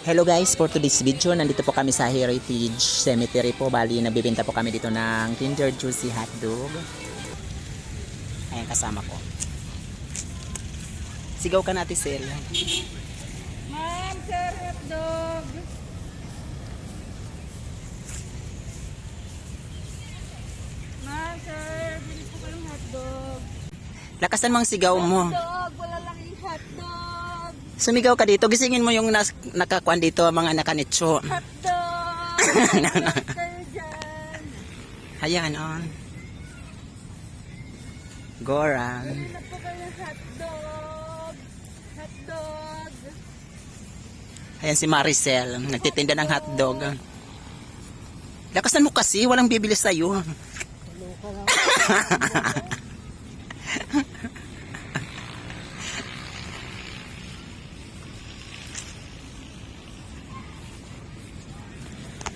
Hello guys, for today's video, nandito po kami sa Heritage Cemetery po. Bali, nagbibenta po kami dito ng Kinder Juicy Hotdog. Ayan, kasama ko. Sigaw ka natin, sir. Ma'am, sir, hotdog. Ma'am, sir, bili po kayong hotdog. Lakasan mo ang sigaw mo. Hotdog, wala lang yung hotdog. Sumigaw ka dito, gisingin mo yung nakakuan dito, mga nakanitso. Hotdog! Hotdog kayo dyan. Ayan, on. Goran. Bili na po kayong hotdog. Hotdog. Ayan si Maricel, nagtitinda ng hotdog. Lakasan mo kasi, walang bibili sa'yo.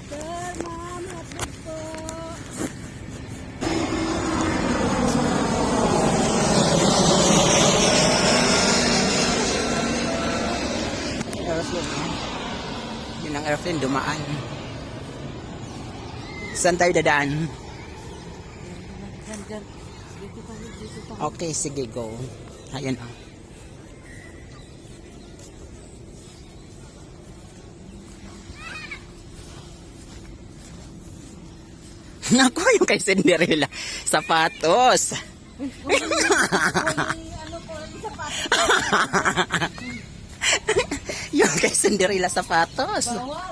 Sir, ma'am, hotdog po. Airplane. Yun ang airplane, dumaan. Saan tayo dadaan? Dyan. Dito pa. Okay, sige, go. Ayan o. Naku, yung kay Cinderella. Sapatos. Ano po, yung sapatos. Yung kay Cinderella sapatos. Bawal.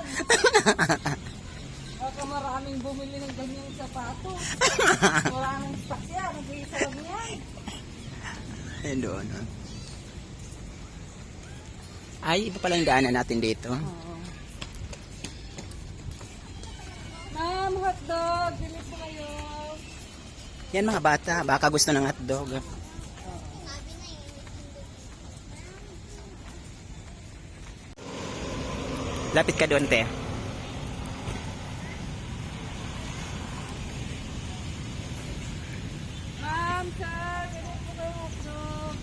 Baka maraming bumili ng ganyang sapatos. Maraming stock yan. Nag-iisa lang yan. Ayun doon. Ay, iba pala yung daanan natin dito. Ma'am, hotdog. Bili po kayo. Yan mga bata, baka gusto ng hotdog. Lapit ka doon, te. Ma'am, sir. Bili po kayo hotdog.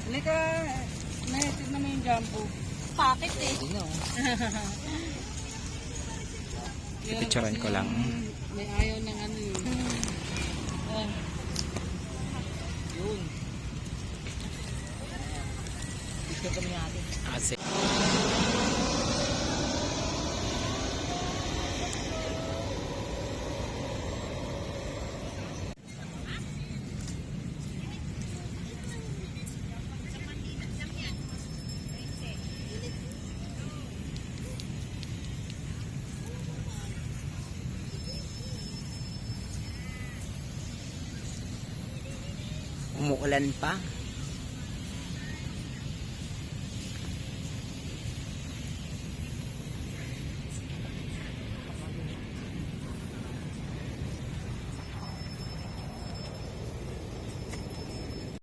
Halika. Nahisid naman yung jumbo. Pakit eh. Picturean ko lang. May ayaw ng ano yun. Yun. Picture kami natin. Kasi. Umuulan pa.